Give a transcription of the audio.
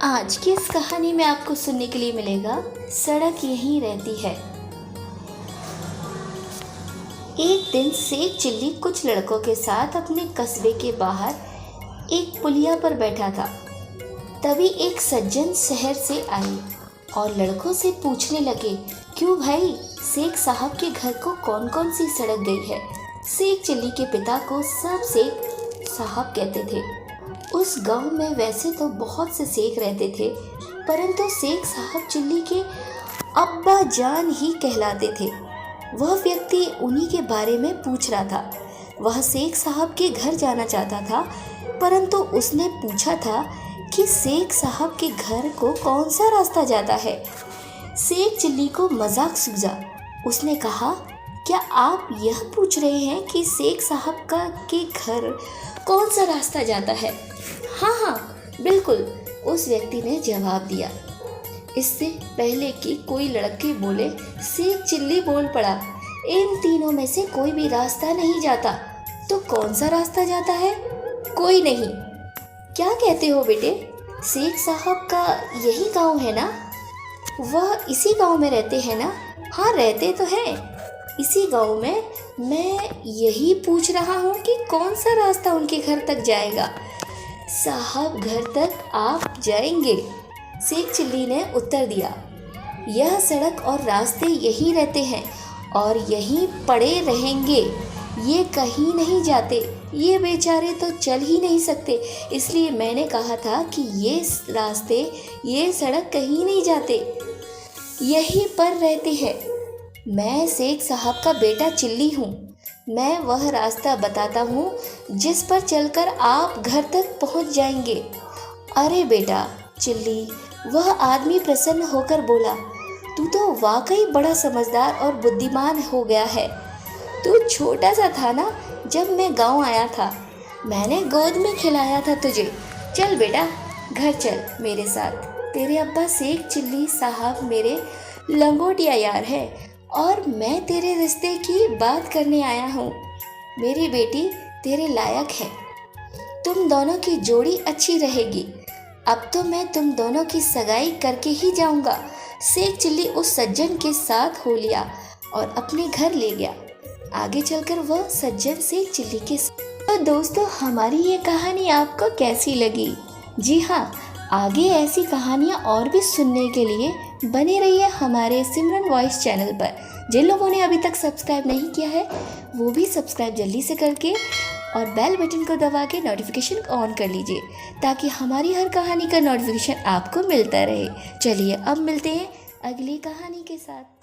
आज की इस कहानी में आपको सुनने के लिए मिलेगा सड़क यहीं रहती है। एक दिन सेठ चिल्ली कुछ लड़कों के साथ अपने कस्बे के बाहर एक पुलिया पर बैठा था। तभी एक सज्जन शहर से आए और लड़कों से पूछने लगे, क्यों भाई, शेख साहब के घर को कौन कौन सी सड़क गई है। शेख चिल्ली के पिता को सब शेख साहब कहते थे। उस गांव में वैसे तो बहुत से शेख रहते थे, परंतु शेख साहब चिल्ली के अब्बा जान ही कहलाते थे। वह व्यक्ति उन्हीं के बारे में पूछ रहा था। वह शेख साहब के घर जाना चाहता था, परंतु उसने पूछा था कि शेख साहब के घर को कौन सा रास्ता जाता है। शेख चिल्ली को मजाक सूझा। उसने कहा, क्या आप यह पूछ रहे हैं कि शेख साहब के घर कौन सा रास्ता जाता है? हाँ, बिल्कुल, उस व्यक्ति ने जवाब दिया। इससे पहले कि कोई लड़के बोले, शेख चिल्ली बोल पड़ा, इन तीनों में से कोई भी रास्ता नहीं जाता। तो कौन सा रास्ता जाता है? कोई नहीं। क्या कहते हो बेटे, शेख साहब का यही गांव है ना? वह इसी गांव में रहते हैं ना? हाँ, रहते तो हैं इसी गांव में। मैं यही पूछ रहा हूँ कि कौन सा रास्ता उनके घर तक जाएगा। साहब घर तक आप जाएंगे, शेख चिल्ली ने उत्तर दिया। यह सड़क और रास्ते यहीं रहते हैं और यहीं पड़े रहेंगे। ये कहीं नहीं जाते। ये बेचारे तो चल ही नहीं सकते, इसलिए मैंने कहा था कि ये रास्ते, ये सड़क कहीं नहीं जाते, यहीं पर रहते हैं। मैं शेख साहब का बेटा चिल्ली हूँ। मैं वह रास्ता बताता हूँ जिस पर चलकर आप घर तक पहुँच जाएंगे। अरे बेटा चिल्ली, वह आदमी प्रसन्न होकर बोला, तू तो वाकई बड़ा समझदार और बुद्धिमान हो गया है। तू छोटा सा था ना जब मैं गांव आया था, मैंने गोद में खिलाया था तुझे। चल बेटा, घर चल मेरे साथ। तेरे अब्बा शेख चिल्ली साहब मेरे लंगोटिया यार है और मैं तेरे रिश्ते की बात करने आया हूँ। मेरी बेटी तेरे लायक है। तुम दोनों की जोड़ी अच्छी रहेगी। अब तो मैं तुम दोनों की सगाई करके ही जाऊँगा। शेख चिल्ली उस सज्जन के साथ हो लिया और अपने घर ले गया। आगे चलकर वह सज्जन शेख चिल्ली के साथ। तो दोस्तों, हमारी ये कहानी आपको कैसी लगी? जी हाँ, आगे ऐसी कहानियाँ और भी सुनने के लिए बने रहिए हमारे सिमरन वॉइस चैनल पर। जिन लोगों ने अभी तक सब्सक्राइब नहीं किया है वो भी सब्सक्राइब जल्दी से करके और बेल बटन को दबा के नोटिफिकेशन ऑन कर लीजिए, ताकि हमारी हर कहानी का नोटिफिकेशन आपको मिलता रहे। चलिए अब मिलते हैं अगली कहानी के साथ।